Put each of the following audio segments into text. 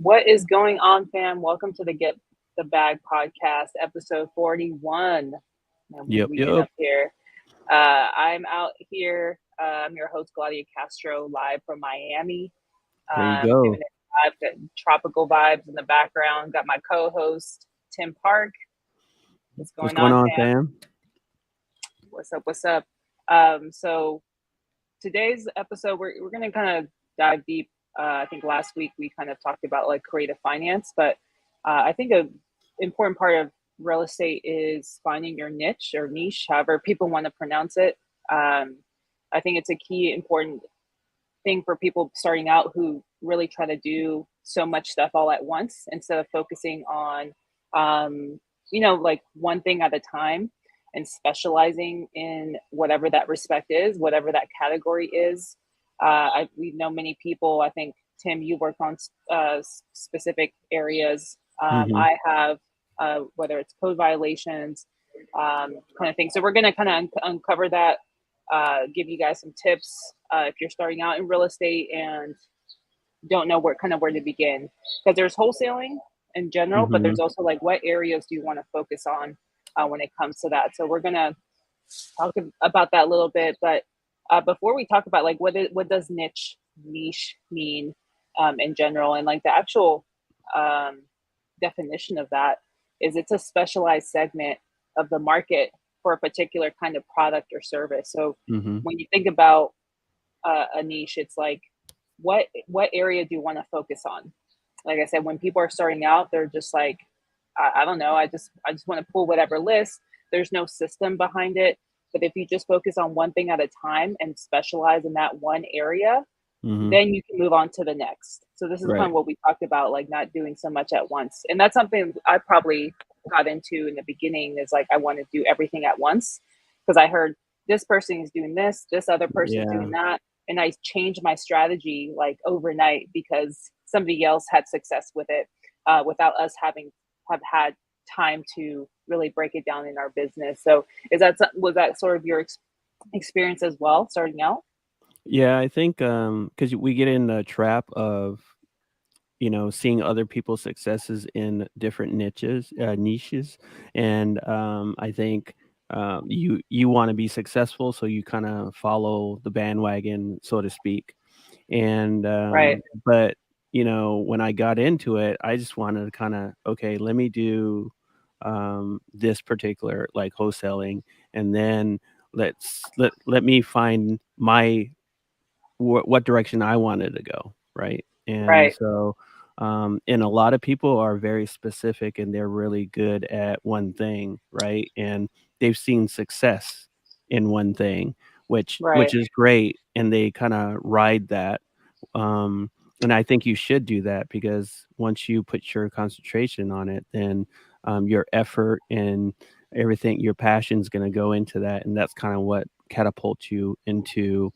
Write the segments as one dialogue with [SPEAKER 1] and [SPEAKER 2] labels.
[SPEAKER 1] What is going on, fam? Welcome to the Get the Bag podcast, episode 41. And
[SPEAKER 2] Yep,
[SPEAKER 1] we getting
[SPEAKER 2] yep.
[SPEAKER 1] up here. I'm out here. I'm your host, Gladia Castro, live from Miami.
[SPEAKER 2] There you
[SPEAKER 1] Doing
[SPEAKER 2] go.
[SPEAKER 1] it live, got tropical vibes in the background. Got my co-host, Tim Park. What's
[SPEAKER 2] What's
[SPEAKER 1] going
[SPEAKER 2] going
[SPEAKER 1] on,
[SPEAKER 2] on,
[SPEAKER 1] fam?
[SPEAKER 2] fam?
[SPEAKER 1] What's up? What's up? So today's episode, we're going to kind of dive deep. I think last week we kind of talked about like creative finance, but I think a important part of real estate is finding your niche or niche, however people want to pronounce it. I think it's a key important thing for people starting out who really try to do so much stuff all at once instead of focusing on, like one thing at a time and specializing in whatever that respect is, whatever that category is. We know many people. I think Tim, you work on specific areas.
[SPEAKER 2] Hmm.
[SPEAKER 1] I have whether it's code violations, kind of thing. So we're going to kind of uncover that, give you guys some tips if you're starting out in real estate and don't know where to begin. Because there's wholesaling in general, but
[SPEAKER 2] Hmm.
[SPEAKER 1] there's also like what areas do you want to focus on when it comes to that. So we're going to talk about that a little bit. But before we talk about like what does niche mean in general, and like the actual um, definition of that is it's a specialized segment of the market for a particular kind of product or service. So
[SPEAKER 2] Hmm.
[SPEAKER 1] when you think about a niche, it's like what area do you want to focus on? Like I said, when people are starting out, they're just like, I don't know, I just want to pull whatever list. There's no system behind it. But if you just focus on one thing at a time and specialize in that one area,
[SPEAKER 2] Hmm.
[SPEAKER 1] then you can move on to the next. So this is kind
[SPEAKER 2] Right.
[SPEAKER 1] of what we talked about, like not doing so much at once. And that's something I probably got into in the beginning is like I want to do everything at once because I heard this person is doing this other person's
[SPEAKER 2] Yeah.
[SPEAKER 1] doing that. And I changed my strategy like overnight because somebody else had success with it without us have had time to really break it down in our business. So was that sort of your experience as well starting out?
[SPEAKER 2] Yeah, I think because we get in the trap of seeing other people's successes in different niches, and I think you want to be successful, so you kind of follow the bandwagon, so to speak. And
[SPEAKER 1] Right.
[SPEAKER 2] but when I got into it, I just wanted to kind of, okay, let me do this particular like wholesaling, and then let me find my what direction I wanted to go, right? And
[SPEAKER 1] Right.
[SPEAKER 2] so and a lot of people are very specific, and they're really good at one thing, right? And they've seen success in one thing, which
[SPEAKER 1] Right.
[SPEAKER 2] is great, and they kind of ride that. um, and I think you should do that, because once you put your concentration on it, then your effort and everything, your passion is going to go into that, and that's kind of what catapults you into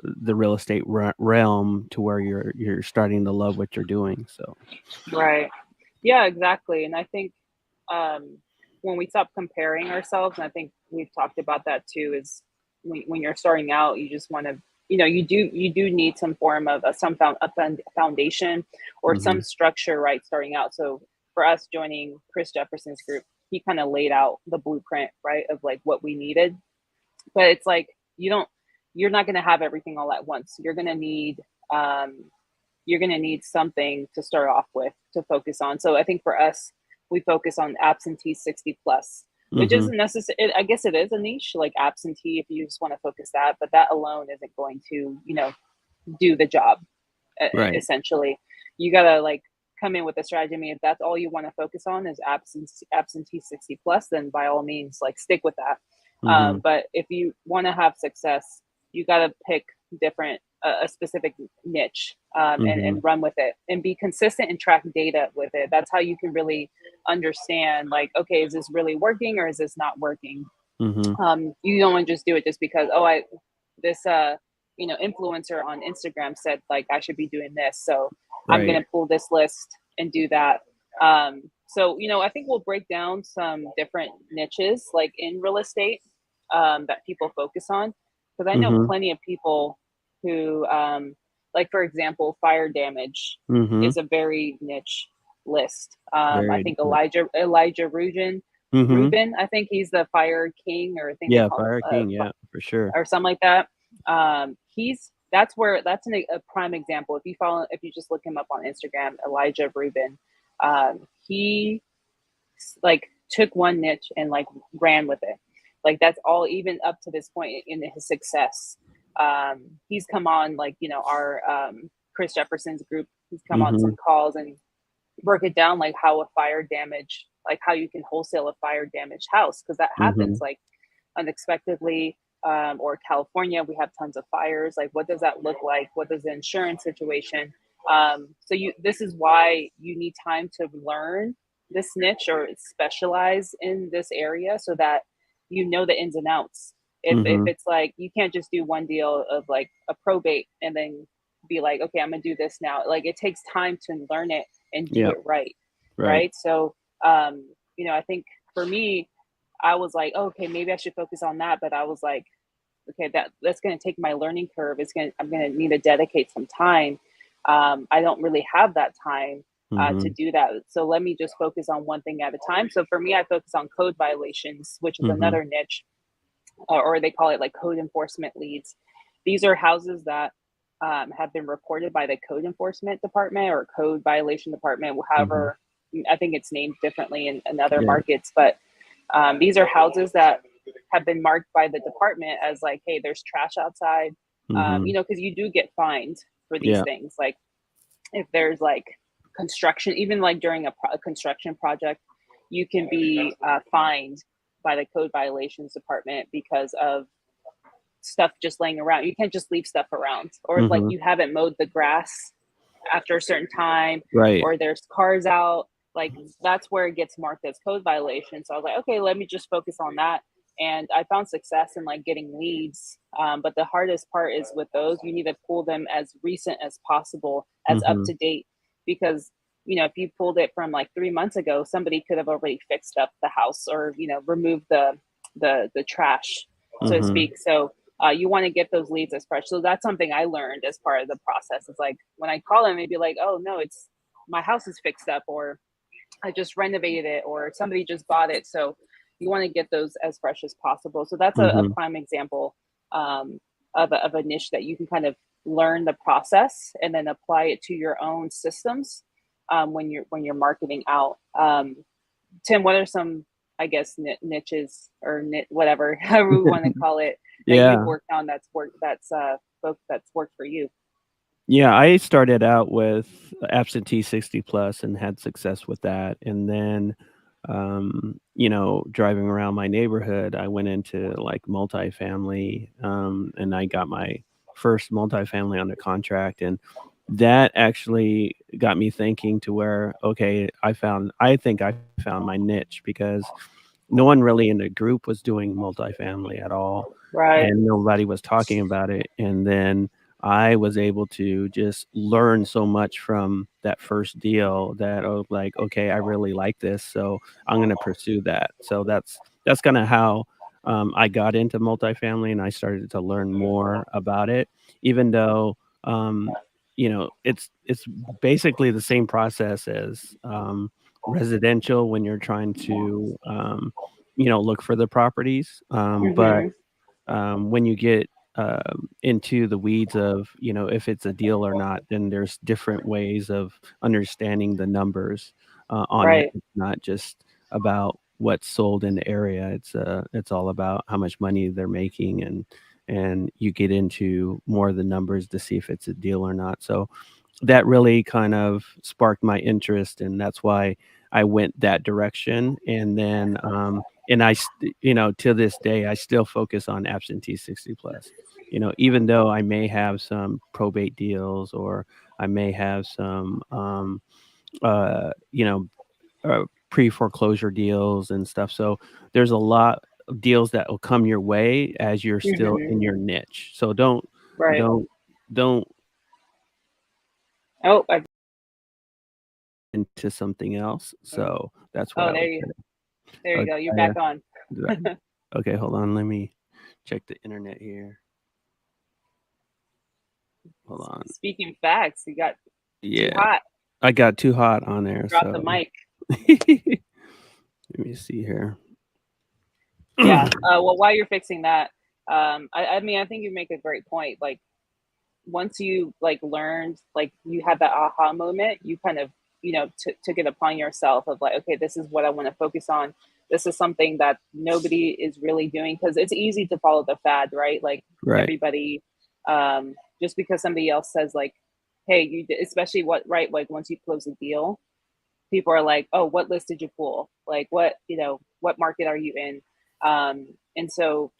[SPEAKER 2] the real estate realm, to where you're starting to love what you're doing. So
[SPEAKER 1] Right. Yeah, exactly. And I think um, when we stop comparing ourselves, and I think we've talked about that too, is when you're starting out, you just want to, you do need some form of foundation or some
[SPEAKER 2] mhm.
[SPEAKER 1] structure, right, starting out. So for us joining Chris Jefferson's group, he kind of laid out the blueprint, right, of like what we needed. But it's like you're not going to have everything all at once. Um, you're going to need something to start off with to focus on. So I think for us, we focus on absentee 60 plus, which
[SPEAKER 2] Mhm.
[SPEAKER 1] isn't necessary. I guess it is a niche like absentee if you just want to focus that, but that alone isn't going to, do the job.
[SPEAKER 2] Right.
[SPEAKER 1] Essentially, you got to like come in with a strategy. I mean, if that's all you want to focus on is absentee 60 plus, then by all means, like stick with that.
[SPEAKER 2] Mhm.
[SPEAKER 1] But if you want to have success, you got to pick different a specific niche and
[SPEAKER 2] Mhm.
[SPEAKER 1] run with it and be consistent and track data with it. That's how you can really understand like, okay, is this really working or is this not working?
[SPEAKER 2] Mhm.
[SPEAKER 1] You don't want to just do it just because, oh, I this influencer on Instagram said like I should be doing this, so I'm
[SPEAKER 2] Right.
[SPEAKER 1] gonna pull this list and do that. So I think we'll break down some different niches like in real estate that people focus on, because I know
[SPEAKER 2] Mhm.
[SPEAKER 1] plenty of people who like for example, fire damage
[SPEAKER 2] Mm-hmm.
[SPEAKER 1] is a very niche list. I
[SPEAKER 2] Very
[SPEAKER 1] think
[SPEAKER 2] different.
[SPEAKER 1] Elijah
[SPEAKER 2] Mm-hmm.
[SPEAKER 1] Rubin, I think he's the fire king, or I think they
[SPEAKER 2] Yeah,
[SPEAKER 1] call him
[SPEAKER 2] Fire King. Yeah, for sure.
[SPEAKER 1] or something like that. He's that's where that's a prime example. If you just look him up on Instagram, Elijah Rubin, he like took one niche and like ran with it. Like that's all, even up to this point in his success. He's come on like, you know, our Chris Jefferson's group. He's come on
[SPEAKER 2] Mm-hmm.
[SPEAKER 1] some calls and broke it down, like how a fire damage, like how you can wholesale a fire damaged house, because that
[SPEAKER 2] Mm-hmm.
[SPEAKER 1] happens like unexpectedly. Or California, we have tons of fires. Like, what does that look like? What does the insurance situation? So this is why you need time to learn this niche or specialize in this area, so that you know the ins and outs. If
[SPEAKER 2] Mm-hmm.
[SPEAKER 1] it's like you can't just do one deal of like a probate and then be like, okay, I'm gonna do this now. Like it takes time to learn it and do
[SPEAKER 2] Yeah.
[SPEAKER 1] it right,
[SPEAKER 2] Right.
[SPEAKER 1] right? So, um, I think for me, I was like, oh, okay, maybe I should focus on that. But I was like, okay, that's going to take my learning curve. I'm going to need to dedicate some time. I don't really have that time to
[SPEAKER 2] Mm-hmm.
[SPEAKER 1] do that. So let me just focus on one thing at a time. So for me, I focus on code violations, which is
[SPEAKER 2] Mm-hmm.
[SPEAKER 1] another niche, or they call it like code enforcement leads. These are houses that have been reported by the code enforcement department or code violation department,
[SPEAKER 2] Mm-hmm.
[SPEAKER 1] however, I think it's named differently in other
[SPEAKER 2] Yeah.
[SPEAKER 1] markets. But these are houses that have been marked by the department as like, hey, there's trash outside,
[SPEAKER 2] Mm-hmm.
[SPEAKER 1] because you do get fined for these
[SPEAKER 2] Yeah.
[SPEAKER 1] things. Like if there's like construction, even like during a construction project, you can be fined by the code violations department because of stuff just laying around. You can't just leave stuff around, or if like
[SPEAKER 2] Mm-hmm.
[SPEAKER 1] you haven't mowed the grass after a certain time,
[SPEAKER 2] Right.
[SPEAKER 1] or there's cars out, like that's where it gets marked as code violation. So I was like, okay, let me just focus on that. And I found success in like getting leads. But the hardest part is with those, you need to pull them as recent as possible, as up
[SPEAKER 2] Mm-hmm.
[SPEAKER 1] to date, because if you pulled it from like 3 months ago, somebody could have already fixed up the house, or removed the trash, so to
[SPEAKER 2] Mm-hmm.
[SPEAKER 1] speak. So you want to get those leads as fresh. So that's something I learned as part of the process. It's like when I call them, they'd be like, "Oh no, it's my house is fixed up," or "I just renovated it," or "Somebody just bought it." So you want to get those as fresh as possible. So that's a
[SPEAKER 2] Mm-hmm.
[SPEAKER 1] prime example of a niche that you can kind of learn the process and then apply it to your own systems when you're marketing out. Tim, what are some, I guess, niches or whatever, however we want to call it, that you've
[SPEAKER 2] Yeah.
[SPEAKER 1] worked on that's worked for you?
[SPEAKER 2] Yeah, I started out with absentee 60 plus and had success with that. And then, driving around my neighborhood, I went into like multifamily, and I got my first multifamily under contract. And that actually got me thinking to where, okay, I think I found my niche because no one really in the group was doing multifamily at all,
[SPEAKER 1] Right.
[SPEAKER 2] and nobody was talking about it. And then I was able to just learn so much from that first deal that I was like, okay, I really like this, so I'm going to pursue that. So that's kind of how I got into multifamily, and I started to learn more about it, even though it's basically the same process as residential when you're trying to look for the properties. But
[SPEAKER 1] Mm-hmm.
[SPEAKER 2] when you get into the weeds of, if it's a deal or not, then there's different ways of understanding the numbers on it.
[SPEAKER 1] Right.
[SPEAKER 2] It's not just about what's sold in the area. It's all about how much money they're making, and you get into more of the numbers to see if it's a deal or not. So that really kind of sparked my interest, and that's why I went that direction. And then, to this day, I still focus on absentee 60 plus. Even though I may have some probate deals, or I may have some, uh, you know, pre foreclosure deals and stuff. So there's a lot of deals that will come your way as you're still
[SPEAKER 1] Mm-hmm.
[SPEAKER 2] in your niche. So
[SPEAKER 1] Right.
[SPEAKER 2] don't, don't
[SPEAKER 1] Oh,
[SPEAKER 2] into something else. So that's what
[SPEAKER 1] oh,
[SPEAKER 2] I would
[SPEAKER 1] there
[SPEAKER 2] say.
[SPEAKER 1] you
[SPEAKER 2] Okay,
[SPEAKER 1] go. You're back on.
[SPEAKER 2] did okay, hold on. Let me check the internet here. Hold on.
[SPEAKER 1] Speaking facts, you got too
[SPEAKER 2] Yeah,
[SPEAKER 1] hot.
[SPEAKER 2] I got too hot on there,
[SPEAKER 1] Drop the
[SPEAKER 2] so
[SPEAKER 1] mic.
[SPEAKER 2] let me see here.
[SPEAKER 1] Yeah. Well, while you're fixing that, I mean, I think you make a great point. Like, once you like learned, like you had that aha moment, you kind of, took it upon yourself of like, okay, this is what I want to focus on. This is something that nobody is really doing, because it's easy to follow the fad, right? Like
[SPEAKER 2] Right,
[SPEAKER 1] everybody, just because somebody else says like, hey, especially what, right? Like once you close a deal, people are like, oh, what list did you pull? Like what, what market are you in? And so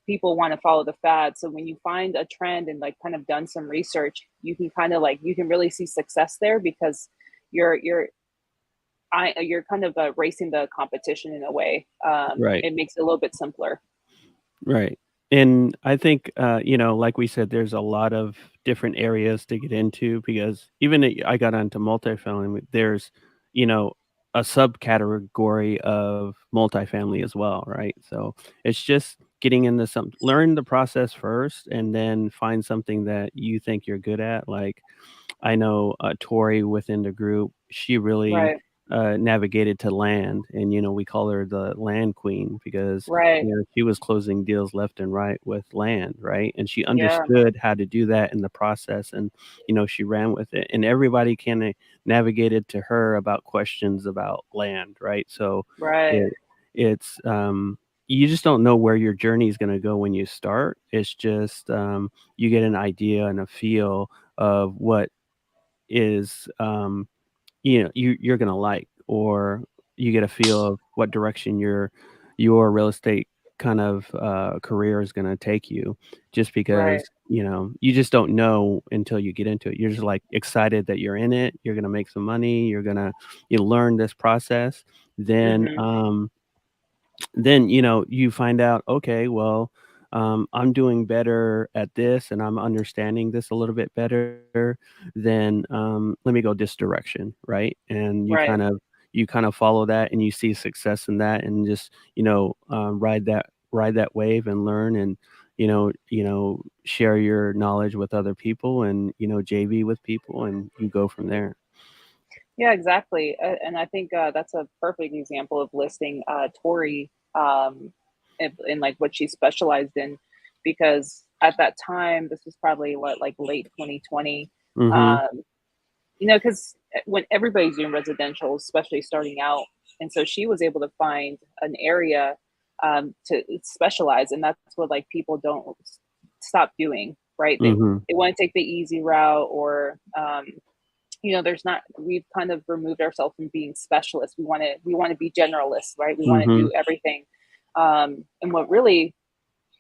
[SPEAKER 1] people want to follow the fad. So when you find a trend and like kind of done some research, you can kind of like, you can really see success there, because you're you're kind of racing the competition in a way.
[SPEAKER 2] right.
[SPEAKER 1] It makes it a little bit simpler.
[SPEAKER 2] Right. And I think, like we said, there's a lot of different areas to get into because I got onto multifamily. There's, you know, a subcategory of multifamily as well, right? So it's just getting into some, learn the process first, and then find something that you think you're good at. Like I know Tori within the group, she really
[SPEAKER 1] Right.
[SPEAKER 2] navigated to land, and we call her the land queen because
[SPEAKER 1] Right.
[SPEAKER 2] she was closing deals left and right with land, right? And she
[SPEAKER 1] Yeah.
[SPEAKER 2] understood how to do that in the process, and she ran with it. And everybody kind of navigated to her about questions about land, right? So
[SPEAKER 1] Right.
[SPEAKER 2] it it's you just don't know where your journey is going to go when you start. It's just you get an idea and a feel of what is you're gonna like, or you get a feel of what direction your real estate kind of career is gonna take you, just
[SPEAKER 1] Right.
[SPEAKER 2] because you just don't know until you get into it. You're just like excited that you're in it, you're gonna make some money, you're gonna learn this process. then
[SPEAKER 1] Hmm.
[SPEAKER 2] um then you find out, okay, well, I'm doing better at this and I'm understanding this a little bit better, then let me go this direction, right? And
[SPEAKER 1] Right.
[SPEAKER 2] you kind of follow that, and you see success in that, and just ride that wave and learn, and share your knowledge with other people, and JV with people, and you go from there.
[SPEAKER 1] Yeah, exactly. And I think that's a perfect example of listing Tori, in like what she specialized in, because at that time, this was probably what, like late 2020.
[SPEAKER 2] Mhm.
[SPEAKER 1] Um, because when everybody's doing residential, especially starting out, and so she was able to find an area to specialize, and that's what like people don't stop doing, right?
[SPEAKER 2] Mhm.
[SPEAKER 1] They want to take the easy route, or there's not, we've kind of removed ourselves from being specialists. We want to be generalists, right? We want to
[SPEAKER 2] Mhm.
[SPEAKER 1] do everything. And what really,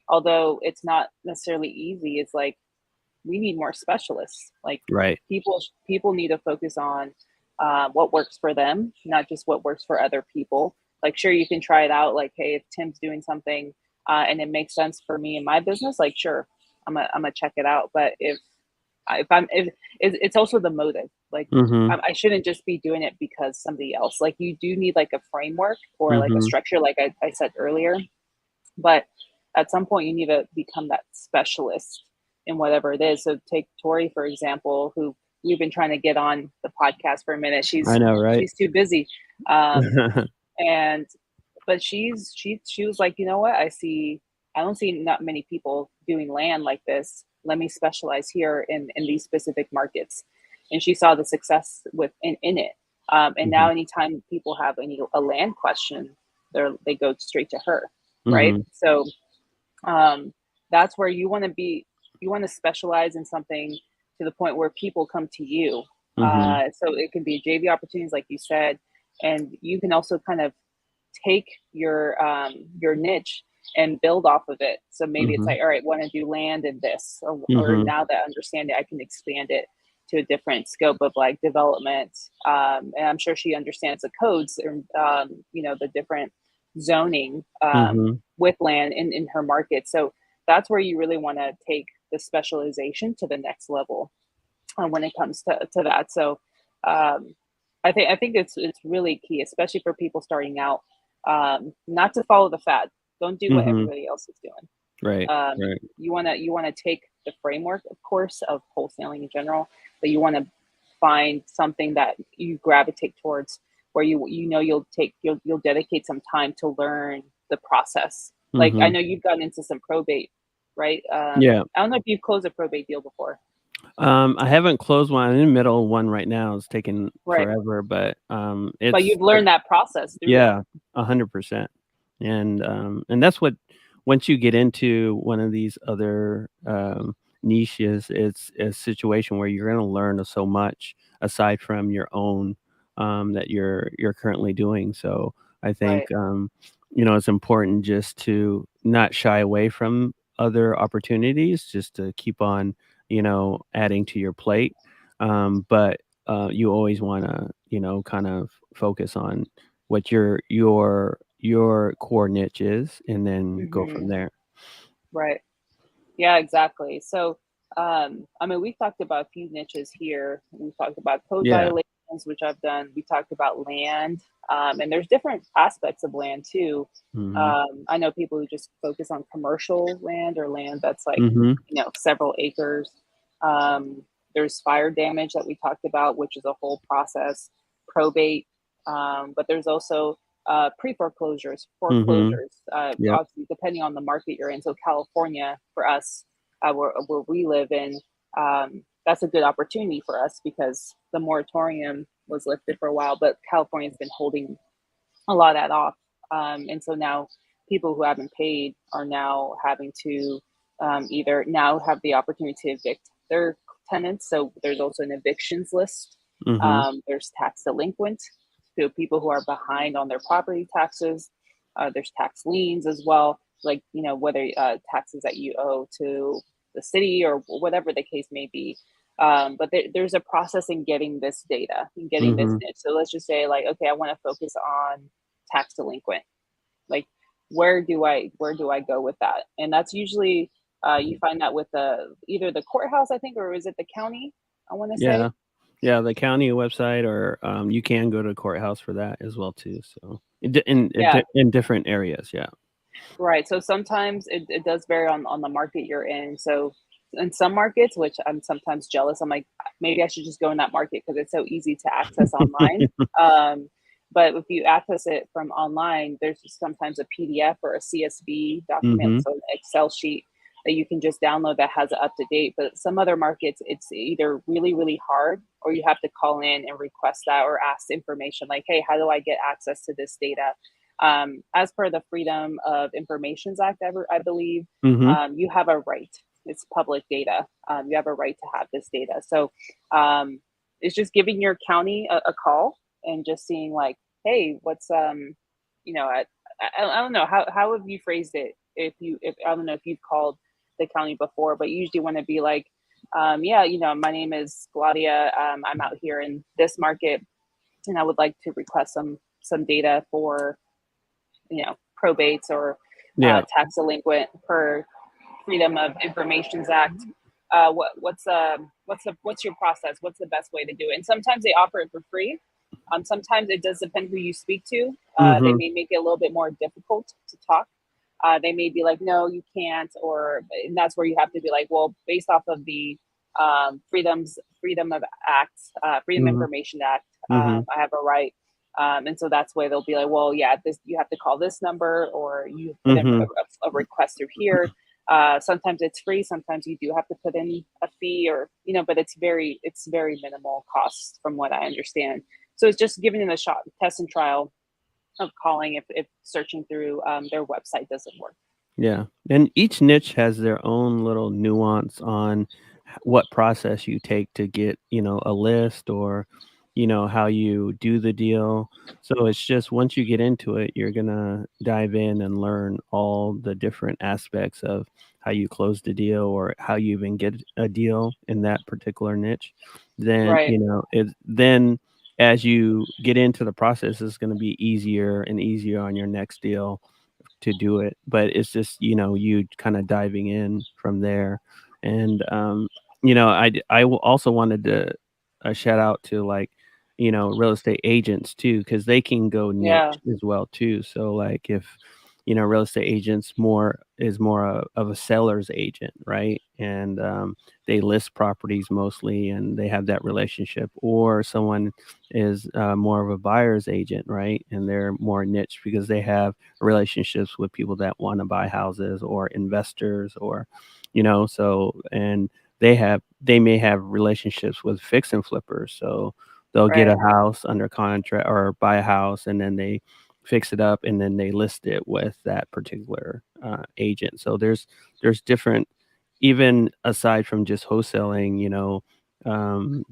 [SPEAKER 1] although it's not necessarily easy, is like we need more specialists. Like
[SPEAKER 2] Right.
[SPEAKER 1] people need to focus on what works for them, not just what works for other people. Like sure, you can try it out. Like, hey, if Tim's doing something and it makes sense for me and my business, like sure, I'm gonna check it out. But if it's also the motive. Like
[SPEAKER 2] Mhm.
[SPEAKER 1] I shouldn't just be doing it because somebody else. Like you do need like a framework or like a
[SPEAKER 2] Mhm.
[SPEAKER 1] structure, like I said earlier. But at some point, you need to become that specialist in whatever it is. So take Tori for example, who we've been trying to get on the podcast for a minute.
[SPEAKER 2] I know, right?
[SPEAKER 1] She's too busy, and but she was like, you know what? I don't see not many people doing land like this. Let me specialize here in these specific markets. And she saw the success in it. And now
[SPEAKER 2] Mhm.
[SPEAKER 1] anytime people have a land question, they go straight to her, right?
[SPEAKER 2] Mhm.
[SPEAKER 1] So um, that's where you want to be. You want to specialize in something to the point where people come to you.
[SPEAKER 2] Mhm.
[SPEAKER 1] So it can be JV opportunities, like you said, and you can also kind of take your niche and build off of it. So maybe it's
[SPEAKER 2] Mhm.
[SPEAKER 1] like, all right, want to do land in this, or
[SPEAKER 2] Mhm.
[SPEAKER 1] now that I understand it, I can expand it to a different scope of like development. And I'm sure she understands the codes, and the different zoning
[SPEAKER 2] Mhm.
[SPEAKER 1] with land in her market. So that's where you really want to take the specialization to the next level when it comes to that. So um, I think it's really key, especially for people starting out, not to follow the fad. Don't do what
[SPEAKER 2] Mhm.
[SPEAKER 1] everybody else is doing.
[SPEAKER 2] Right. Right.
[SPEAKER 1] You wanna take the framework, of course, of wholesaling in general, but you want to find something that you gravitate towards, where you'll dedicate some time to learn the process. Like I
[SPEAKER 2] Mm-hmm.
[SPEAKER 1] know you've gotten into some probate, right?
[SPEAKER 2] Yeah.
[SPEAKER 1] I don't know if you've closed a probate deal before.
[SPEAKER 2] I haven't closed one. I'm in the middle of one right now. It's taking
[SPEAKER 1] Right.
[SPEAKER 2] forever, but
[SPEAKER 1] But
[SPEAKER 2] it's
[SPEAKER 1] you've learned that process through
[SPEAKER 2] yeah,
[SPEAKER 1] them.
[SPEAKER 2] 100%. And that's what once you get into one of these other niches, it's a situation where you're going to learn so much aside from your own that you're currently doing. So I think
[SPEAKER 1] Right.
[SPEAKER 2] it's important just to not shy away from other opportunities, just to keep on adding to your plate. But you always want to kind of focus on what your core niche is, and then go
[SPEAKER 1] Hmm.
[SPEAKER 2] from there.
[SPEAKER 1] Right. Yeah, exactly. So, I mean, we've talked about a few niches here. We've talked about code
[SPEAKER 2] Yeah.
[SPEAKER 1] violations, which I've done. We talked about land, and there's different aspects of land too.
[SPEAKER 2] Mhm.
[SPEAKER 1] I know people who just focus on commercial land or land that's like,
[SPEAKER 2] Mhm.
[SPEAKER 1] several acres. Um, there's fire damage that we talked about, which is a whole process, probate. But there's also pre-foreclosures,
[SPEAKER 2] Mhm.
[SPEAKER 1] foreclosures,
[SPEAKER 2] Yep.
[SPEAKER 1] obviously depending on the market you're in. So California for us, where we live in, that's a good opportunity for us because the moratorium was lifted for a while, but California's been holding a lot of that off. And so now people who haven't paid are now having to either now have the opportunity to evict their tenants. So there's also an evictions list.
[SPEAKER 2] Mhm.
[SPEAKER 1] There's tax delinquent, so people who are behind on their property taxes. There's tax liens as well, like whether taxes that you owe to the city or whatever the case may be. But there's a process in getting this data, in getting this
[SPEAKER 2] Mhm.
[SPEAKER 1] niche. So let's just say, like, okay, I want to focus on tax delinquent. Like, where do I go with that? And that's usually you find that with either the courthouse, I think, or is it the county? I want to say.
[SPEAKER 2] Yeah. Yeah, the county website, or you can go to the courthouse for that as well too. So
[SPEAKER 1] Yeah,
[SPEAKER 2] in different areas, yeah.
[SPEAKER 1] right. So sometimes it does vary on the market you're in. So in some markets, which I'm sometimes jealous, I'm like, maybe I should just go in that market because it's so easy to access online. Um, but if you access it from online, there's sometimes a PDF or a CSV document,
[SPEAKER 2] Mhm.
[SPEAKER 1] so an Excel sheet that you can just download that has it up to date. But some other markets, it's either really, really hard, or you have to call in and request that or ask information like, hey, how do I get access to this data? As per the Freedom of Informations Act, I believe,
[SPEAKER 2] Mhm.
[SPEAKER 1] you have a right. It's public data. You have a right to have this data. So um, it's just giving your county a call and just seeing like, hey, what's I don't know how have you phrased it. If I don't know if you've called the county before, but you usually want to be like, yeah, my name is Gladia. I'm out here in this market, and I would like to request some data for probates or
[SPEAKER 2] Yeah.
[SPEAKER 1] tax delinquent per Freedom of Informations Act. What's your process? What's the best way to do it? And sometimes they offer it for free. Sometimes it does depend who you speak to. They
[SPEAKER 2] Mhm.
[SPEAKER 1] may make it a little bit more difficult to talk. They may be like, no, you can't, and that's where you have to be like, well, based off of the Freedom of Act, Freedom of
[SPEAKER 2] Mhm.
[SPEAKER 1] Information Act,
[SPEAKER 2] Mhm.
[SPEAKER 1] I have a right. And so that's why they'll be like, well, yeah, this you have to call this number, or you put in
[SPEAKER 2] Mhm.
[SPEAKER 1] a request through here. Sometimes it's free. Sometimes you do have to put in a fee, or but it's very minimal cost from what I understand. So it's just giving them a shot, test and trial of calling if searching through their website doesn't work.
[SPEAKER 2] Yeah, and each niche has their own little nuance on what process you take to get, a list, or, how you do the deal. So it's just once you get into it, you're gonna dive in and learn all the different aspects of how you close the deal, or how you even get a deal in that particular niche. Then,
[SPEAKER 1] Right.
[SPEAKER 2] then as you get into the process, it's gonna be easier and easier on your next deal to do it, but it's just, you kind of diving in from there. And also wanted to shout out to, like, real estate agents too, because they can go
[SPEAKER 1] Yeah.
[SPEAKER 2] niche as well too. So like if real estate agents is more of a seller's agent, right? And they list properties mostly, and they have that relationship. Or someone is more of a buyer's agent, right? And they're more niche because they have relationships with people that want to buy houses, or investors, or so. And they may have relationships with fix and flippers, so they'll get a
[SPEAKER 1] Right.
[SPEAKER 2] house under contract or buy a house, and then they fix it up, and then they list it with that particular agent. So there's different, even aside from just wholesaling,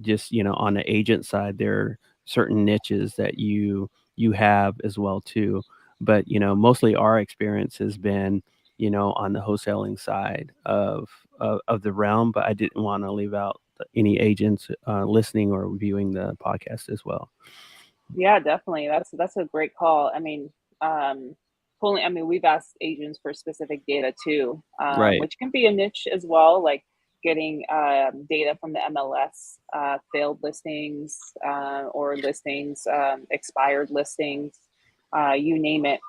[SPEAKER 2] just on the agent side, there are certain niches that you have as well too. But mostly our experience has been on the wholesaling side of the realm. But I didn't want to leave out any agents listening or viewing the podcast as well.
[SPEAKER 1] Yeah, definitely. That's a great call. I mean, um, pulling. I mean, we've asked agents for specific data too,
[SPEAKER 2] Right.
[SPEAKER 1] which can be a niche as well, like getting data from the MLS, failed listings, or listings, expired listings, you name it,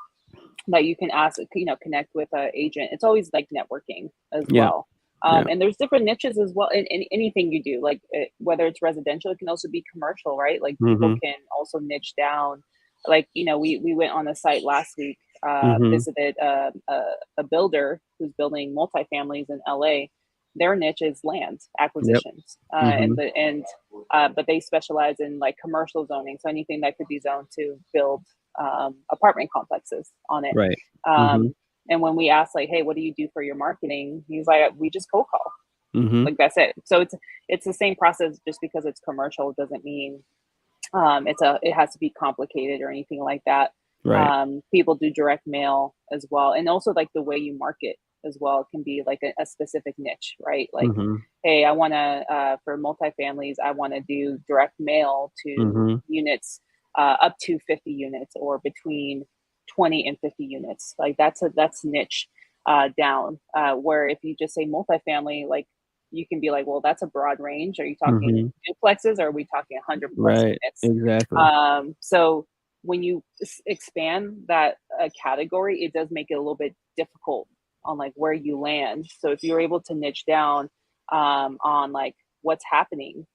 [SPEAKER 1] that you can ask, connect with an agent. It's always like networking as
[SPEAKER 2] Yeah.
[SPEAKER 1] well.
[SPEAKER 2] Yeah.
[SPEAKER 1] And there's different niches as well in anything you do, like whether it's residential, it can also be commercial, right? Like people
[SPEAKER 2] Mhm.
[SPEAKER 1] can also niche down. Like, we went on the site last week,
[SPEAKER 2] Mhm.
[SPEAKER 1] visited a builder who's building multifamilies in LA. Their niche is land
[SPEAKER 2] Yep.
[SPEAKER 1] acquisitions,
[SPEAKER 2] Mhm.
[SPEAKER 1] but they specialize in like commercial zoning, so anything that could be zoned to build apartment complexes on it.
[SPEAKER 2] Right. Mhm.
[SPEAKER 1] Um, and when we asked, like, "Hey, what do you do for your marketing?" He's like, "We just cold call."
[SPEAKER 2] Mhm.
[SPEAKER 1] Like, that's it. So it's the same process. Just because it's commercial doesn't mean it has to be complicated or anything like that.
[SPEAKER 2] Right.
[SPEAKER 1] People do direct mail as well, and also like the way you market as well can be like a specific niche, right? Like,
[SPEAKER 2] Mhm.
[SPEAKER 1] hey, I want to for multifamilies, I want to do direct mail to
[SPEAKER 2] Mhm.
[SPEAKER 1] units up to 50 units, or between 20 and 50 units. Like that's niche down. Where if you just say multifamily, like you can be like, well, that's a broad range. Are you talking
[SPEAKER 2] Mhm.
[SPEAKER 1] duplexes, or are we talking 100 plus
[SPEAKER 2] Right.
[SPEAKER 1] units?
[SPEAKER 2] Exactly.
[SPEAKER 1] So when you expand that category, it does make it a little bit difficult on like where you land. So if you're able to niche down on like what's happening,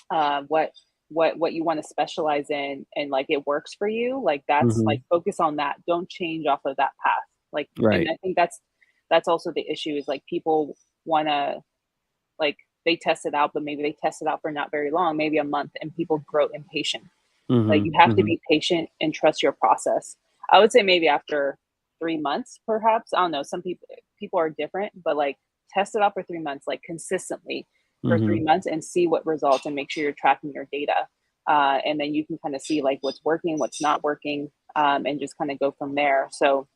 [SPEAKER 1] uh, what what you want to specialize in, and like it works for you, like that's like
[SPEAKER 2] Mhm.
[SPEAKER 1] focus on that. Don't change off of that path. Like, and
[SPEAKER 2] Right.
[SPEAKER 1] I think that's also the issue, is like people want to, like, they test it out, but maybe they test it out for not very long, maybe a month, and people grow impatient. Like,
[SPEAKER 2] Mhm.
[SPEAKER 1] you have to
[SPEAKER 2] Mhm.
[SPEAKER 1] be patient and trust your process. I would say maybe after 3 months, perhaps. I don't know. Some people are different, but like test it out for 3 months, like consistently for three
[SPEAKER 2] Mhm.
[SPEAKER 1] months, and see what results, and make sure you're tracking your data. And then you can kind of see like what's working, what's not working, and just kind of go from there. So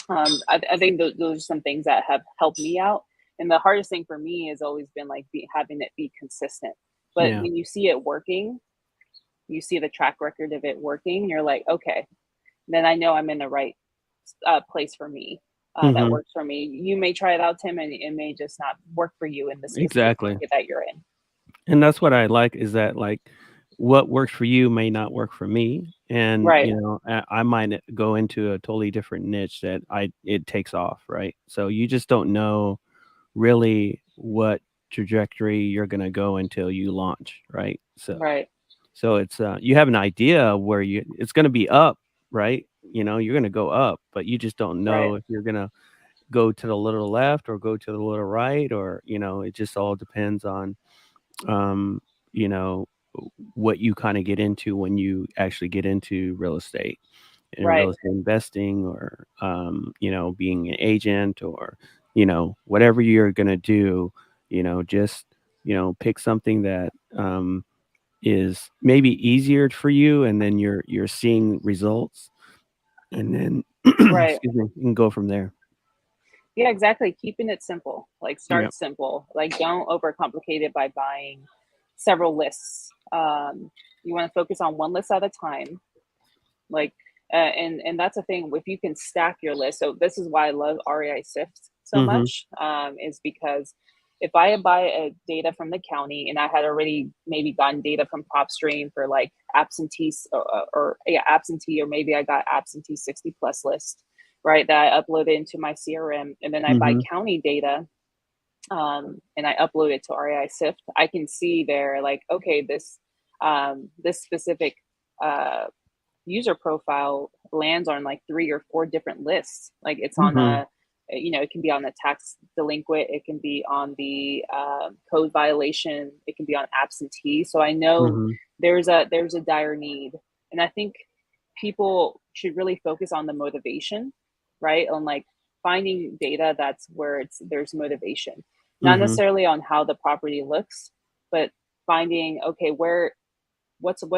[SPEAKER 1] I think those are some things that have helped me out. And the hardest thing for me has always been like having it be consistent. But
[SPEAKER 2] Yeah.
[SPEAKER 1] when you see it working, you see the track record of it working, you're like, okay, then I know I'm in the right place for me. That
[SPEAKER 2] Mhm.
[SPEAKER 1] works for me. You may try it out, Tim, and it may just not work for you in the specific
[SPEAKER 2] Exactly.
[SPEAKER 1] market that you're in.
[SPEAKER 2] And that's what I like, is that, like, what works for you may not work for me. And,
[SPEAKER 1] Right,
[SPEAKER 2] I might go into a totally different niche that it takes off, right? So you just don't know really what trajectory you're gonna go until you launch, right?
[SPEAKER 1] right,
[SPEAKER 2] So it's, you have an idea where it's gonna be up, right? You're gonna go up, but you just don't
[SPEAKER 1] right,
[SPEAKER 2] know if you're gonna go to the little left or go to the little right, or, it just all depends on, um, you know, what you kinda get into when you actually get into real estate and real
[SPEAKER 1] right,
[SPEAKER 2] estate investing, or, being an agent, or, whatever you're gonna do, just, pick something that, is maybe easier for you, and then you're seeing results, and then
[SPEAKER 1] right.
[SPEAKER 2] excuse me, you can go from there.
[SPEAKER 1] Yeah, exactly. Keeping it simple. Like,
[SPEAKER 2] Yeah.
[SPEAKER 1] start simple. Like, don't overcomplicate it by buying several lists. You want to focus on one list at a time. Like, and that's a thing. If you can stack your list, so this is why I love REI Sift so
[SPEAKER 2] Mhm.
[SPEAKER 1] much, is because if I buy a data from the county, and I had already maybe gotten data from PropStream for like absentee, or yeah, absentee, or maybe I got absentee 60 plus list, right, that I upload into my CRM, and then I buy
[SPEAKER 2] Mm-hmm.
[SPEAKER 1] county data, and I upload it to RAI Sift, I can see there like, okay, this specific uh, user profile lands on like 3 or 4 different lists. Like it's on
[SPEAKER 2] Mm-hmm.
[SPEAKER 1] it can be on the tax delinquent, it can be on the code violation, it can be on absentee. So I know
[SPEAKER 2] Mm-hmm.
[SPEAKER 1] there's a dire need, and I think people should really focus on the motivation, right? On like finding data that's where there's motivation, not
[SPEAKER 2] Mm-hmm.
[SPEAKER 1] necessarily on how the property looks, but finding, okay, what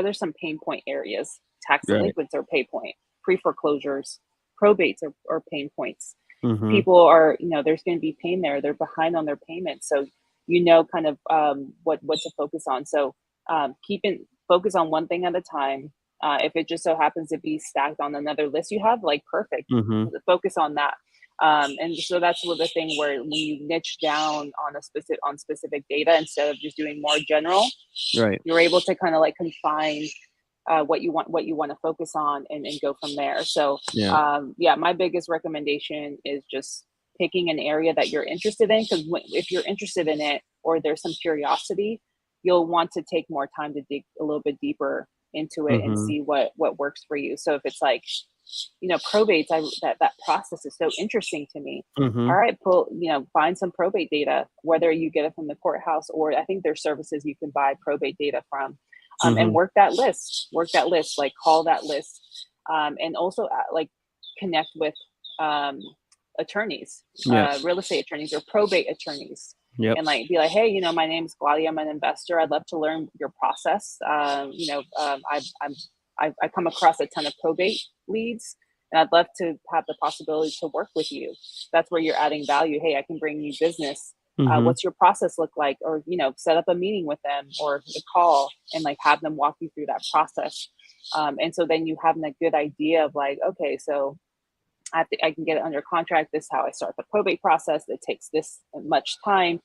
[SPEAKER 1] are some pain point areas? Tax
[SPEAKER 2] Right.
[SPEAKER 1] delinquents are pain point, pre-foreclosures, probates are pain points.
[SPEAKER 2] Mm-hmm.
[SPEAKER 1] People are, there's going to be pain there. They're behind on their payments. So, kind of what to focus on. So keeping focus on one thing at a time. If it just so happens to be stacked on another list you have, like perfect,
[SPEAKER 2] Mm-hmm.
[SPEAKER 1] focus on that. And so that's the thing where when you niche down on specific data instead of just doing more general,
[SPEAKER 2] Right.
[SPEAKER 1] you're able to kind of like confine what you want to focus on, and go from there. So
[SPEAKER 2] Yeah.
[SPEAKER 1] yeah, my biggest recommendation is just picking an area that you're interested in, because if you're interested in it or there's some curiosity, you'll want to take more time to dig a little bit deeper into it and
[SPEAKER 2] Mm-hmm.
[SPEAKER 1] see what works for you. So if it's like, probates, that process is so interesting to me.
[SPEAKER 2] Mm-hmm.
[SPEAKER 1] All right, find some probate data, whether you get it from the courthouse, or I think there's services you can buy probate data from, and
[SPEAKER 2] Mm-hmm.
[SPEAKER 1] work that list, like call that list, and also like connect with um, attorneys,
[SPEAKER 2] Yeah.
[SPEAKER 1] real estate attorneys or probate attorneys,
[SPEAKER 2] Yep.
[SPEAKER 1] and like be like, hey, my name is Gladia, I'm an investor, I'd love to learn your process. I come across a ton of probate leads, and I'd love to have the possibility to work with you. That's where you're adding value. Hey, I can bring you business.
[SPEAKER 2] Mm-hmm.
[SPEAKER 1] What's your process look like? Or, set up a meeting with them or a call, and like have them walk you through that process. And so then you have a good idea of like, okay, so I can get it under contract. This is how I start the probate process. It takes this much time.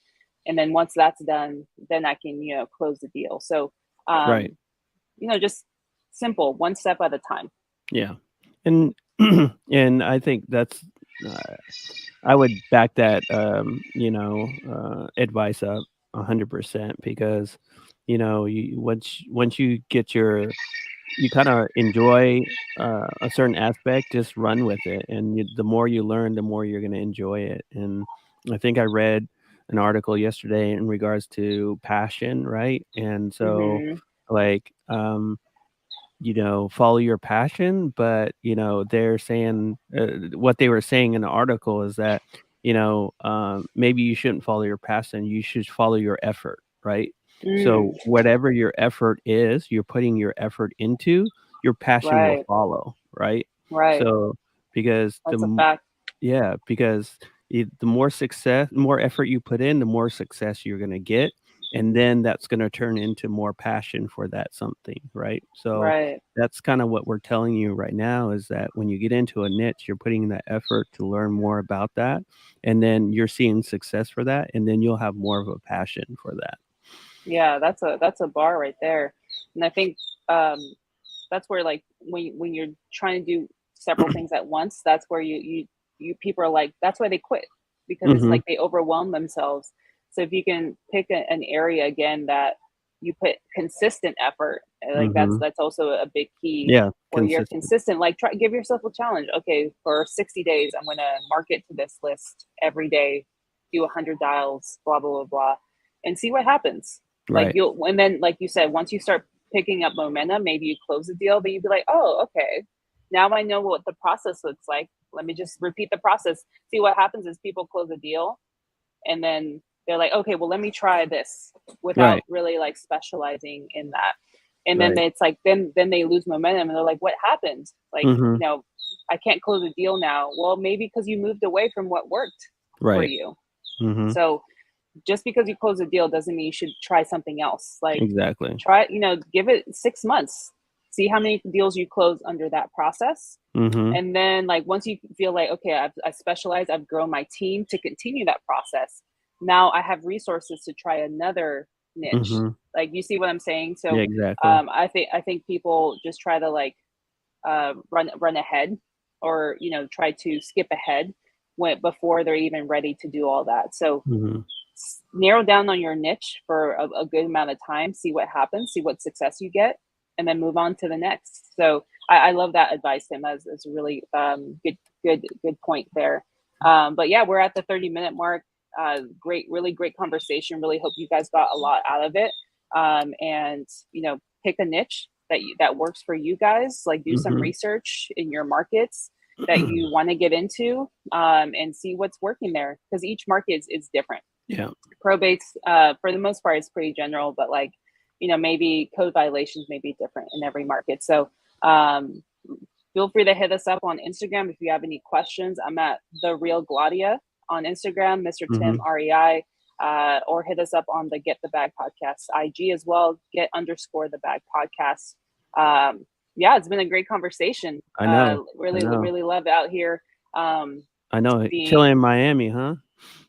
[SPEAKER 1] And then once that's done, then I can, close the deal. So,
[SPEAKER 2] Right.
[SPEAKER 1] just simple, one step at a time.
[SPEAKER 2] Yeah. And and I think that's uh, I would back that advice up 100% because you once you get you kind of enjoy a certain aspect, just run with it, and the more you learn, the more you're going to enjoy it. And I think I read an article yesterday in regards to passion, right? And so
[SPEAKER 1] Mm-hmm.
[SPEAKER 2] like follow your passion, but they're saying what they were saying in the article is that maybe you shouldn't follow your passion, you should follow your effort, right? So
[SPEAKER 1] Mm,
[SPEAKER 2] whatever your effort is, you're putting your effort into, your passion will
[SPEAKER 1] right,
[SPEAKER 2] follow, right?
[SPEAKER 1] right.
[SPEAKER 2] So because
[SPEAKER 1] That's a fact.
[SPEAKER 2] yeah, because the more effort you put in, the more success you're going to get. And then that's going to turn into more passion for that something, right? So
[SPEAKER 1] Right.
[SPEAKER 2] that's kind of what we're telling you right now is that when you get into a niche, you're putting in that effort to learn more about that. And then you're seeing success for that. And then you'll have more of a passion for that.
[SPEAKER 1] Yeah, that's a bar right there. And I think um that's where, like, when you're trying to do several things at once, that's where you people are like, that's why they quit, because it's
[SPEAKER 2] Hmm.
[SPEAKER 1] like they overwhelm themselves. So if you can pick an area again that you put consistent effort, like that's
[SPEAKER 2] Hmm.
[SPEAKER 1] that's also a big key,
[SPEAKER 2] Yeah.
[SPEAKER 1] where you're
[SPEAKER 2] Consistent.
[SPEAKER 1] consistent. Like, try give yourself a challenge. Okay, for 60 days I'm going to market to this list every day, do 100 dials, blah blah blah blah, and see what happens. Like,
[SPEAKER 2] Right.
[SPEAKER 1] and then, like you said, once you start picking up momentum, maybe you close the deal, but you'd be like, oh, okay, now I know what the process looks like. Let me just repeat the process. See, what happens is people close a deal, and then they're like, okay, well, let me try this, without
[SPEAKER 2] Right.
[SPEAKER 1] really like specializing in that. And then
[SPEAKER 2] Right.
[SPEAKER 1] it's like, then they lose momentum, and they're like, what happened? Like,
[SPEAKER 2] Hmm.
[SPEAKER 1] I can't close a deal now. Well, maybe because you moved away from what worked for
[SPEAKER 2] Right.
[SPEAKER 1] you.
[SPEAKER 2] Hmm.
[SPEAKER 1] So just because you close a deal doesn't mean you should try something else. Like,
[SPEAKER 2] Exactly.
[SPEAKER 1] give it 6 months, see how many deals you close under that process.
[SPEAKER 2] Hmm.
[SPEAKER 1] And then, like, once you feel like, okay, I've specialized, I've grown my team to continue that process, now I have resources to try another niche.
[SPEAKER 2] Hmm.
[SPEAKER 1] Like, you see what I'm saying?
[SPEAKER 2] Yeah,
[SPEAKER 1] So
[SPEAKER 2] exactly.
[SPEAKER 1] I think people just try to like run ahead or, try to skip ahead before they're even ready to do all that. So narrow down on your niche for a good amount of time, see what happens, see what success you get, and then move on to the next. So I love that advice, Tim. That's a really good point there. But yeah, we're at the 30-minute mark. Really great conversation. Really hope you guys got a lot out of it. And pick a niche that works for you guys. Like, do some research in your markets that you want to get into, and see what's working there, because each market is different.
[SPEAKER 2] Yeah.
[SPEAKER 1] Probates, for the most part, is pretty general, but like, maybe code violations may be different in every market. So feel free to hit us up on Instagram if you have any questions. I'm at The Real Gladia on Instagram, Mr. Tim REI, or hit us up on the Get the Bag podcast IG as well, Get_the Bag podcast. Yeah, it's been a great conversation.
[SPEAKER 2] I know.
[SPEAKER 1] Really love out here.
[SPEAKER 2] I know. Chilling in Miami, huh?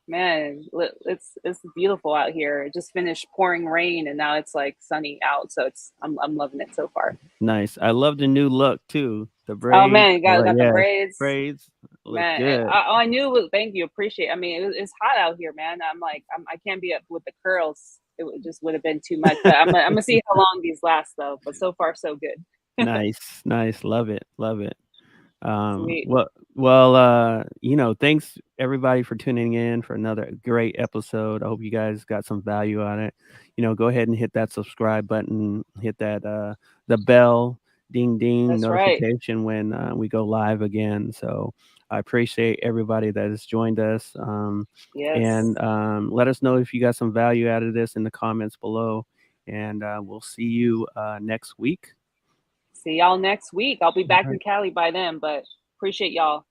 [SPEAKER 1] Man, it's beautiful out here. It just finished pouring rain and now it's like sunny out. So I'm loving it so far.
[SPEAKER 2] Nice. I love the new look too. The braids.
[SPEAKER 1] Oh man, you got the braids.
[SPEAKER 2] Braids. Look
[SPEAKER 1] man,
[SPEAKER 2] good.
[SPEAKER 1] I knew. Thank you, appreciate it. I mean, it's hot out here, man. I'm like, I can't be up with the curls. It would have been too much. But I'm gonna see how long these last though. But so far, so good.
[SPEAKER 2] Nice. Love it.
[SPEAKER 1] Sweet.
[SPEAKER 2] Well, thanks everybody for tuning in for another great episode. I hope you guys got some value on it. Go ahead and hit that subscribe button, hit that the bell, ding
[SPEAKER 1] That's
[SPEAKER 2] notification when we go live again. So I appreciate everybody that has joined us.
[SPEAKER 1] Yes.
[SPEAKER 2] And let us know if you got some value out of this in the comments below. And we'll see you next week.
[SPEAKER 1] See y'all next week. I'll be back in Cali by then, but appreciate y'all.